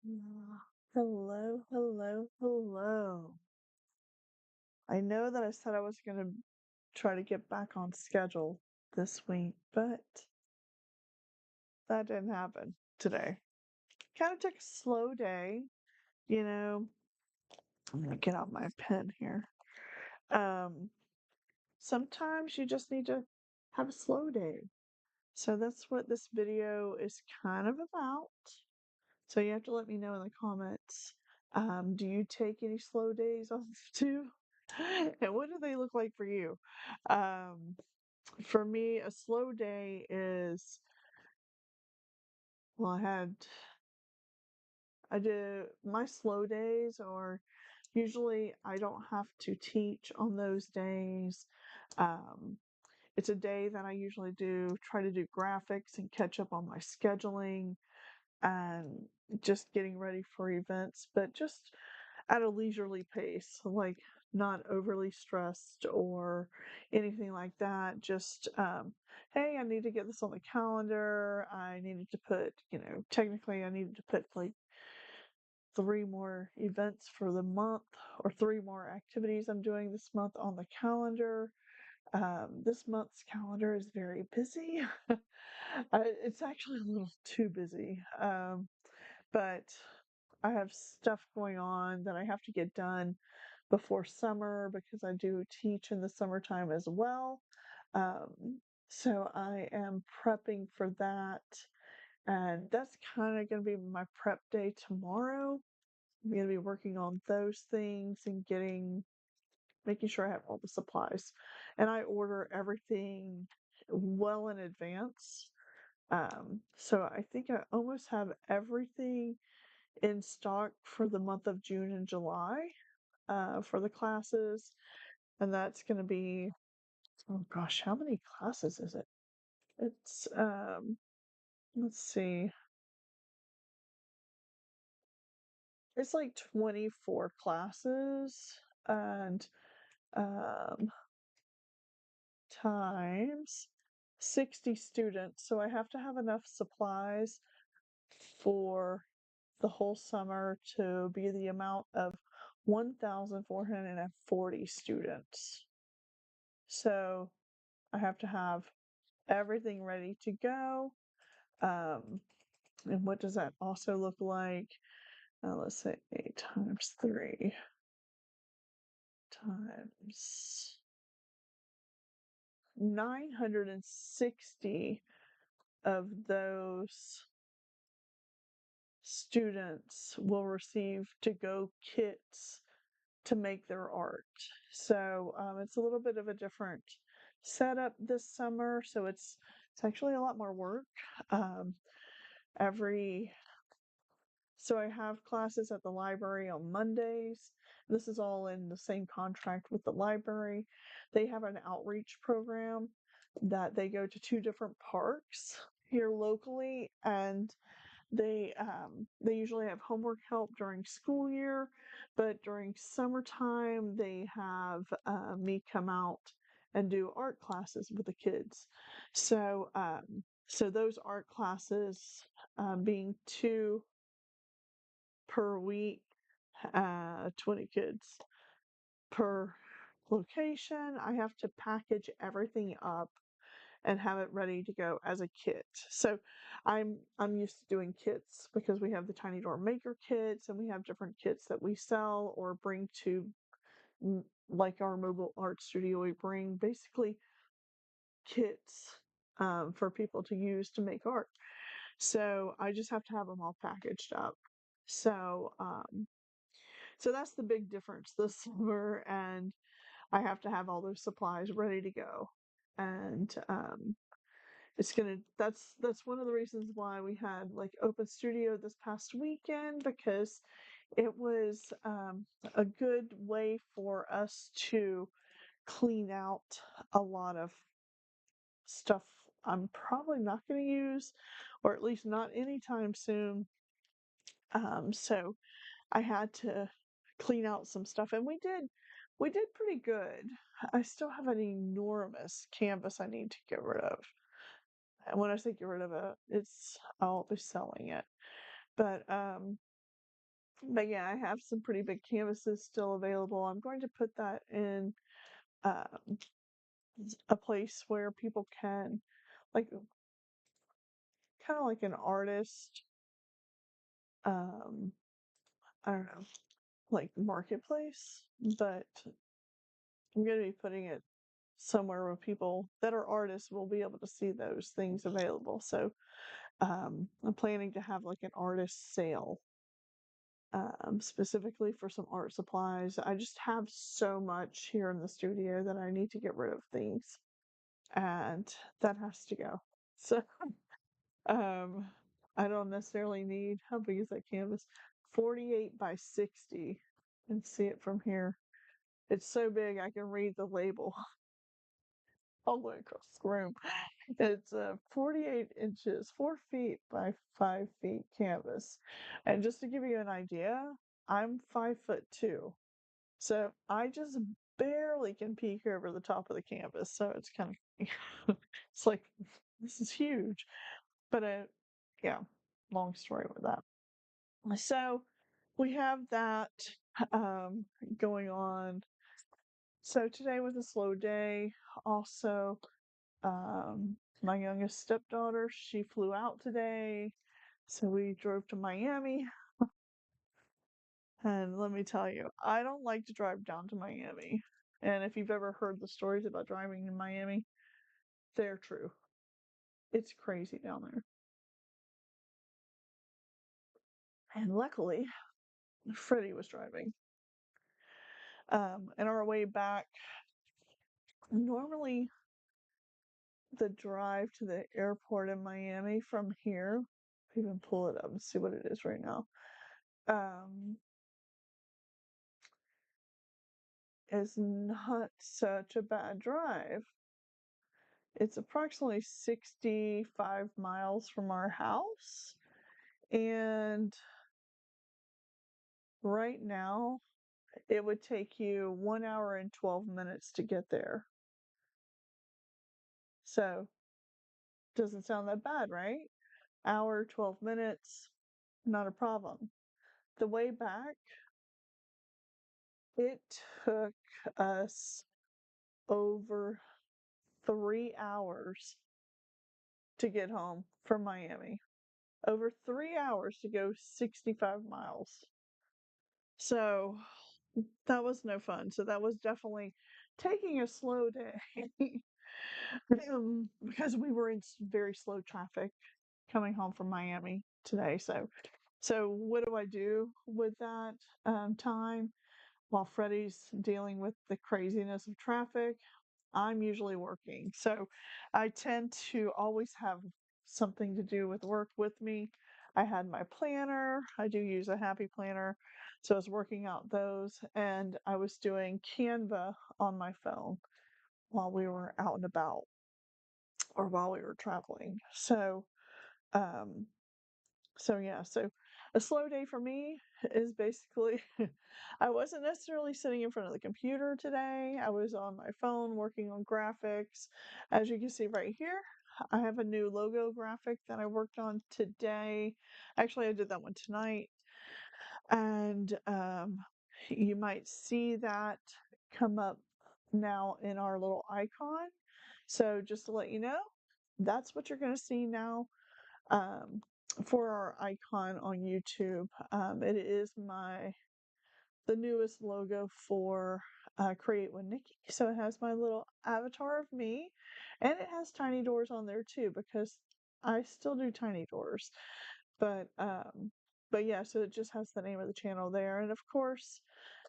Ah, hello, hello, hello. I know that I said I was going to try to get back on schedule this week, but that didn't happen today. Kind of took a slow day, you know. I'm going to get out my pen here. Um, Sometimes you just need to have a slow day. So that's what this video is kind of about. So you have to let me know in the comments. Do you take any slow days off too? And what do they look like for you? Um, for me, a slow day is, well, I do, my slow days are usually I don't have to teach on those days. Um, it's a day that I usually try to do graphics and catch up on my scheduling and just getting ready for events, but just at a leisurely pace, like not overly stressed or anything like that. Just, hey, I need to get this on the calendar. I needed to put, technically, I needed to put like 3 more events for the month or 3 more activities I'm doing this month on the calendar. This month's calendar is very busy. It's actually a little too busy. But I have stuff going on that I have to get done before summer because I do teach in the summertime as well. Um, so I am prepping for that. And that's kind of going to be my prep day tomorrow. I'm going to be working on those things and making sure I have all the supplies. And I order everything well in advance. So I think I almost have everything in stock for the month of June and July for the classes. And that's going to be, oh gosh, how many classes is it? It's, let's see, it's like 24 classes and um, times 60 students. So I have to have enough supplies for the whole summer to be the amount of 1,440 students. So I have to have everything ready to go. Um, and what does that also look like? Let's say 8 times 3 times 960 of those students will receive to go kits to make their art. So it's a little bit of a different setup this summer. So it's actually a lot more work. Um, every So I have classes at the library on Mondays. This is all in the same contract with the library. They have an outreach program that they go to 2 different parks here locally, and they usually have homework help during school year, but during summertime they have me come out and do art classes with the kids. So those art classes, being 2 per week, 20 kids per location. I have to package everything up and have it ready to go as a kit. So I'm used to doing kits because we have the Tiny Door Maker kits and we have different kits that we sell or bring to like our mobile art studio. We bring basically kits for people to use to make art. So I just have to have them all packaged up. So so that's the big difference this summer, and I have to have all those supplies ready to go. And that's one of the reasons why we had like open studio this past weekend, because it was a good way for us to clean out a lot of stuff I'm probably not going to use, or at least not anytime soon. So I had to clean out some stuff, and we did pretty good. I still have an enormous canvas I need to get rid of. And when I say get rid of it, I'll be selling it. But But yeah, I have some pretty big canvases still available. I'm going to put that in um, a place where people can, like, kind of like an artist, um, I don't know, like marketplace, but I'm going to be putting it somewhere where people that are artists will be able to see those things available. So I'm planning to have like an artist sale specifically for some art supplies. I just have so much here in the studio that I need to get rid of things, and that has to go. So um, I don't necessarily need, how big is that canvas? 48 by 60, and see it from here. It's so big I can read the label all the way across the room. It's 48 inches, 4 feet by 5 feet canvas. And just to give you an idea, I'm 5'2". So I just barely can peek over the top of the canvas. So it's kind of, it's like, this is huge. But yeah, long story with that. So we have that um, going on. So today was a slow day. Also, my youngest stepdaughter, she flew out today. So we drove to Miami. And let me tell you, I don't like to drive down to Miami. And if you've ever heard the stories about driving in Miami, they're true. It's crazy down there. And luckily, Freddie was driving. And our way back, normally the drive to the airport in Miami from here, even pull it up and see what it is right now, um, is not such a bad drive. It's approximately 65 miles from our house. And right now, it would take you 1 hour and 12 minutes to get there. So, doesn't sound that bad, right? Hour, 12 minutes, not a problem. The way back, it took us over 3 hours to get home from Miami. Over 3 hours to go 65 miles. So that was no fun. So that was definitely taking a slow day because we were in very slow traffic coming home from Miami today. So what do I do with that time while Freddie's dealing with the craziness of traffic? I'm usually working. So I tend to always have something to do with work with me. I had my planner. I do use a happy planner. So I was working out those, and I was doing Canva on my phone while we were out and about or while we were traveling. Um, so yeah, so a slow day for me is basically I wasn't necessarily sitting in front of the computer today. I was on my phone working on graphics. As you can see right here, I have a new logo graphic that I worked on today. Actually, I did that one tonight. And you might see that come up now in our little icon. So just to let you know, that's what you're going to see now um, for our icon on YouTube. It is the newest logo for Create with Nikki. So it has my little avatar of me, and it has tiny doors on there too because I still do tiny doors. But yeah, so it just has the name of the channel there, and of course,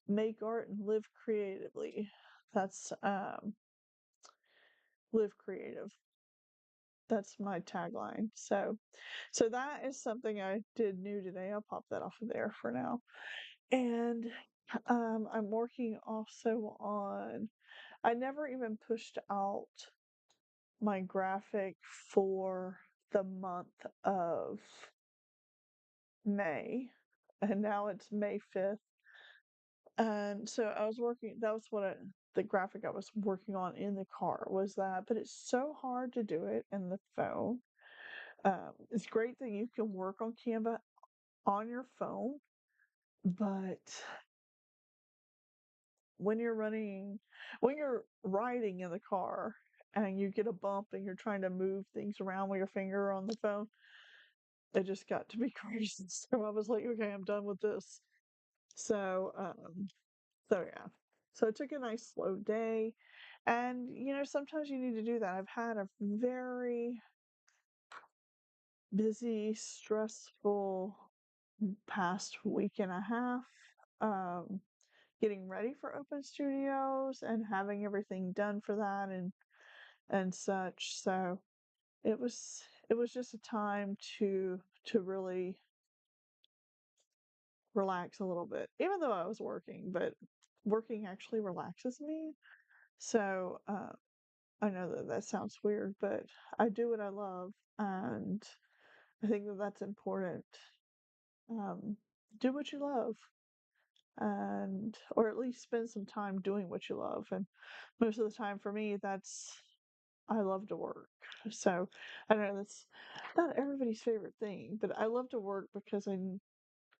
make art and live creatively. That's live creative. That's my tagline. So that is something I did new today. I'll pop that off of there for now. And I'm working also on, I never even pushed out my graphic for the month of May. And now it's May 5th. And so I was working, that was the graphic I was working on in the car was that, but it's so hard to do it in the phone. It's great that you can work on Canva on your phone, But when you're running, when you're riding in the car and you get a bump and you're trying to move things around with your finger on the phone, it just got to be crazy. So I was like, okay, I'm done with this. So, so yeah. So I took a nice slow day. And, sometimes you need to do that. I've had a very busy, stressful past week and a half. Um, Getting ready for open studios and having everything done for that and such. So it was just a time to really relax a little bit, even though I was working, but working actually relaxes me. So I know that that sounds weird, but I do what I love, and I think that that's important. Um, do what you love, and or at least spend some time doing what you love. And most of the time for me, that's I love to work. So I know that's not everybody's favorite thing, but I love to work because I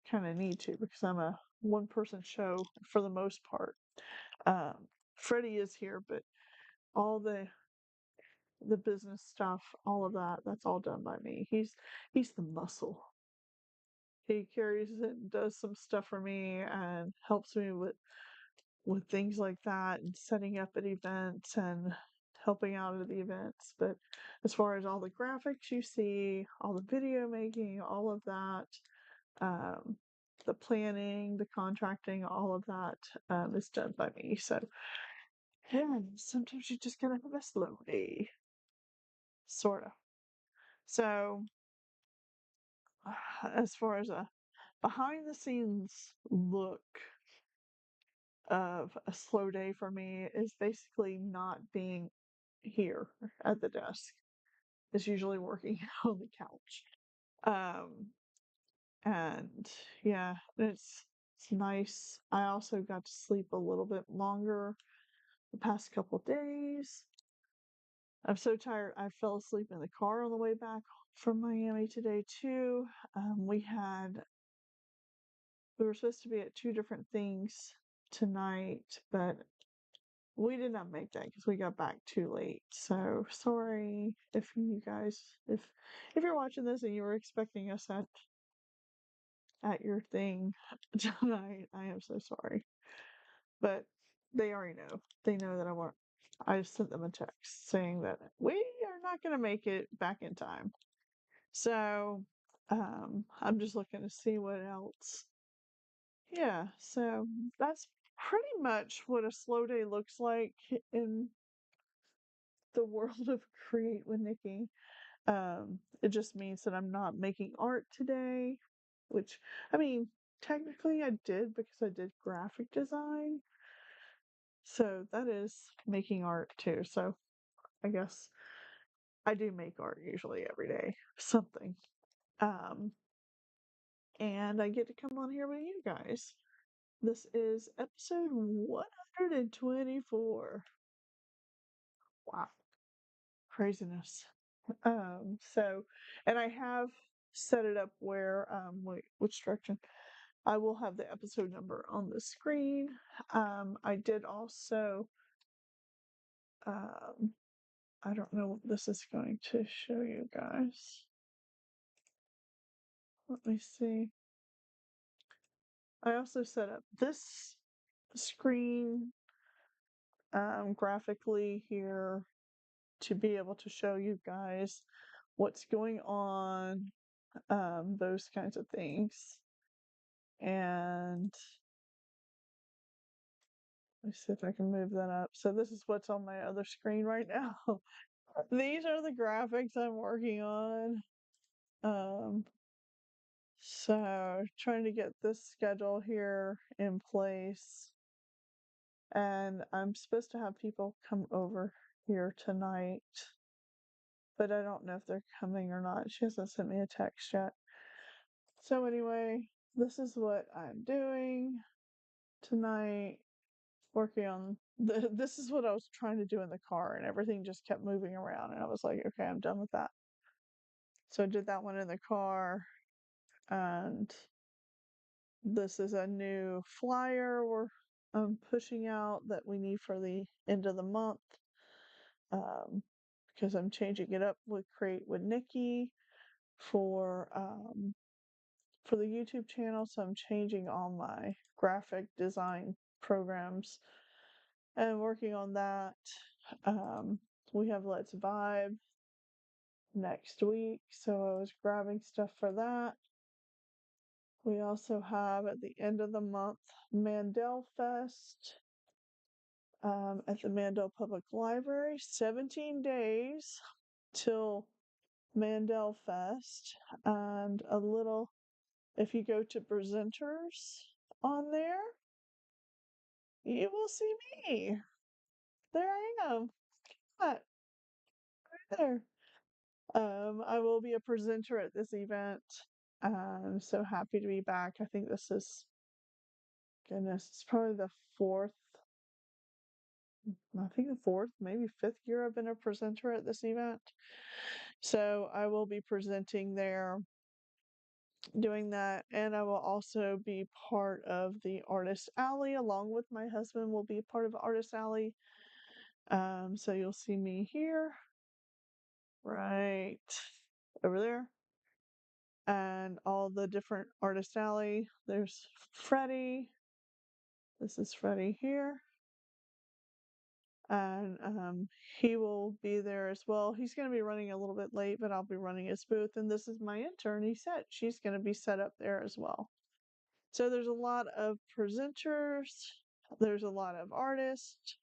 kind of need to because I'm a one person show for the most part. Um, Freddie is here, but all the business stuff, all of that, that's all done by me. He's the muscle. He carries it and does some stuff for me and helps me with things like that and setting up at events and helping out at the events. But as far as all the graphics you see, all the video making, all of that, um, the planning, the contracting, all of that is done by me. So, yeah, sometimes you just gotta have a slow day, sort of. So, as far as a behind the scenes look of a slow day for me is basically not being here at the desk. It's usually working on the couch. Um, and yeah, it's nice. I also got to sleep a little bit longer the past couple days. I'm so tired. I fell asleep in the car on the way back from Miami today too. We were supposed to be at two different things tonight, but we did not make that because we got back too late. So sorry if you guys, if you're watching this and you were expecting us at your thing tonight, I am so sorry. But they already know. They know that I want. I just sent them a text saying that we are not going to make it back in time. So I'm just looking to see what else. Yeah, so that's pretty much what a slow day looks like in the world of Create with Nikki. It just means that I'm not making art today, which, I mean, technically I did because I did graphic design. So that is making art too. So I guess I do make art usually every day, something. Um, and I get to come on here with you guys. This is episode 124. Wow, craziness. So, and I have set it up where, wait, which direction? I will have the episode number on the screen. I did also, um, I don't know what this is going to show you guys. Let me see. I also set up this screen graphically here to be able to show you guys what's going on, those kinds of things. And let me see if I can move that up. So this is what's on my other screen right now. These are the graphics I'm working on. Um, so trying to get this schedule here in place. And I'm supposed to have people come over here tonight, but I don't know if they're coming or not. She hasn't sent me a text yet. So anyway, this is what I'm doing tonight. Working on this is what I was trying to do in the car, and everything just kept moving around, and I was like, okay, I'm done with that. So I did that one in the car, and This is a new flyer we're pushing out that we need for the end of the month, um, because I'm changing it up with Create with Nikki for the YouTube channel. So I'm changing all my graphic design programs and working on that. Um, we have Let's Vibe next week, so I was grabbing stuff for that. We also have at the end of the month Mandel Fest at the Mandel Public Library. 17 days till Mandel Fest, and a little. If you go to presenters on there, you will see me. There I am. Right there. I will be a presenter at this event. I'm so happy to be back. I think this is, goodness, it's probably the fourth, I think the fourth, maybe fifth year I've been a presenter at this event. So I will be presenting there, doing that, and I will also be part of the Artist Alley, along with my husband will be part of Artist Alley. So you'll see me here, right over there, and all the different Artist Alley. There's Freddie. This is Freddie here. And he will be there as well. He's going to be running a little bit late, but I'll be running his booth. And this is my intern, Set. She's going to be set up there as well. So there's a lot of presenters, there's a lot of artists,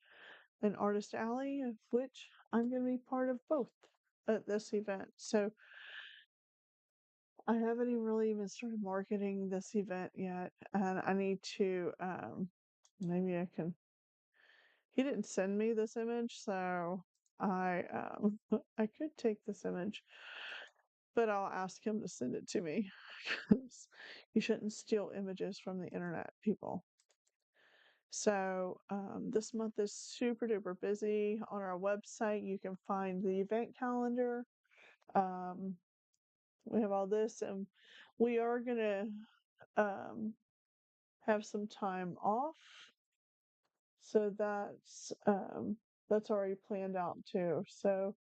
an Artist Alley, of which I'm going to be part of both at this event. So I haven't even really even started marketing this event yet, and I need to maybe I can. He didn't send me this image, so I I could take this image, but I'll ask him to send it to me because you shouldn't steal images from the internet, people. So this month is super duper busy. On our website, you can find the event calendar. Um, we have all this, and we are gonna have some time off. So that's already planned out too. So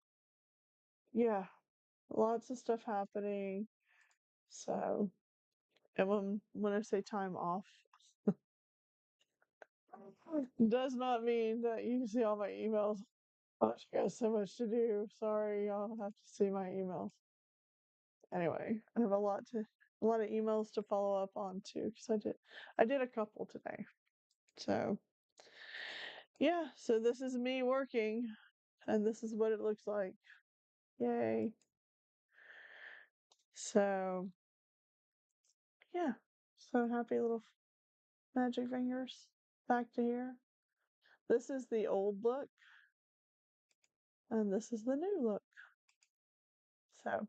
yeah, lots of stuff happening. So, and when I say time off, does not mean that you can see all my emails. Gosh, I got so much to do. Sorry, y'all have to see my emails. Anyway, I have a lot of emails to follow up on too, because I did a couple today. So yeah, so this is me working, and this is what it looks like. Yay. So yeah, so happy little magic fingers back to here. This is the old look, and this is the new look. So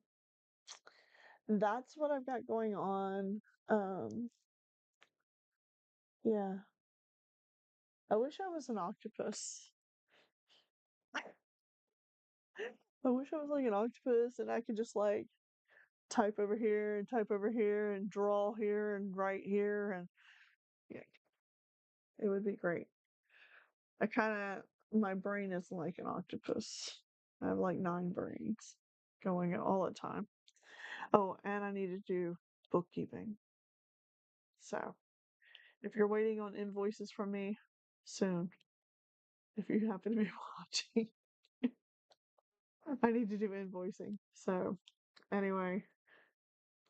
that's what I've got going on. Yeah, I wish I was an octopus. I wish I was like an octopus and I could just like type over here and type over here and draw here and write here, and yeah, it would be great. I kind of, my brain is like an octopus. I have like 9 brains going all the time. Oh, and I need to do bookkeeping. So if you're waiting on invoices from me, soon, if you happen to be watching, I need to do invoicing. So anyway,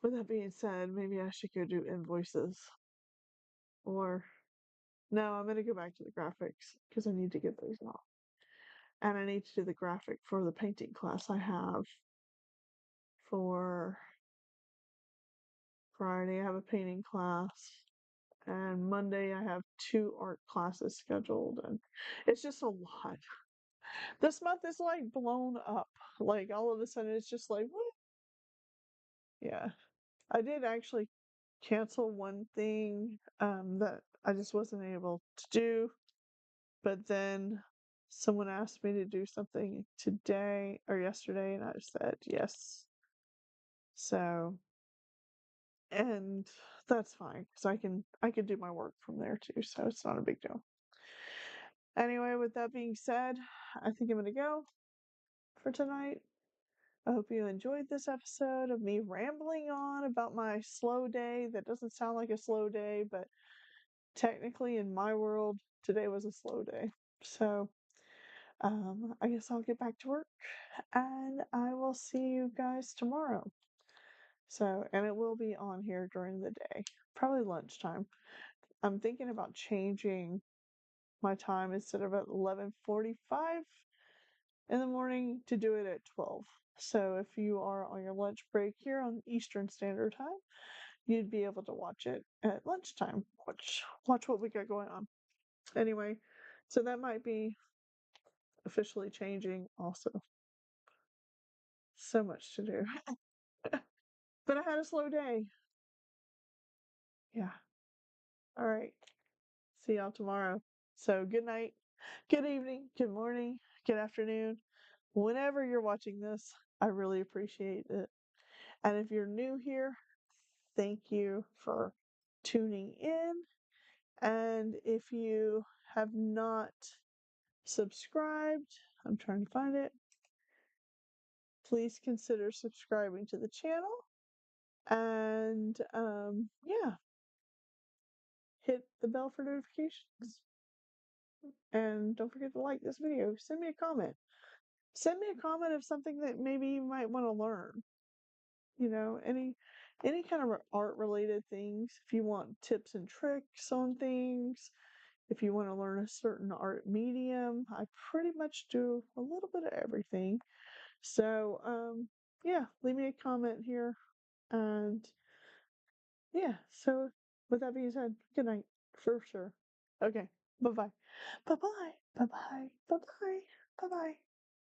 with that being said, maybe I should go do invoices. Or no, I'm gonna go back to the graphics because I need to get those off. And I need to do the graphic for the painting class I have for Friday. I have a painting class, and Monday I have 2 art classes scheduled, and it's just a lot. This month is like blown up. Like all of a sudden, it's just like, what? Yeah. I did actually cancel one thing that I just wasn't able to do, but then someone asked me to do something today or yesterday, and I said yes. So and that's fine because I can do my work from there too, so it's not a big deal. Anyway, with that being said, I think I'm gonna go for tonight. I hope you enjoyed this episode of me rambling on about my slow day that doesn't sound like a slow day, but technically in my world, today was a slow day. So, I guess I'll get back to work and I will see you guys tomorrow. So, and it will be on here during the day, probably lunchtime. I'm thinking about changing my time instead of at 11:45 in the morning to do it at 12. So if you are on your lunch break here on Eastern Standard Time, you'd be able to watch it at lunchtime. Watch what we got going on. Anyway, so that might be officially changing also. So much to do. But I had a slow day. Yeah. All right. See y'all tomorrow. So good night, good evening, good morning, good afternoon. Whenever you're watching this, I really appreciate it. And if you're new here, thank you for tuning in. And if you have not subscribed, I'm trying to find it, please consider subscribing to the channel. And yeah, hit the bell for notifications. And don't forget to like this video. Send me a comment. Send me a comment of something that maybe you might want to learn. Any kind of art related things. If you want tips and tricks on things, if you want to learn a certain art medium, I pretty much do a little bit of everything. So, yeah, leave me a comment here. And yeah, so with that being said, good night for sure. Okay, bye bye. Bye bye. Bye bye.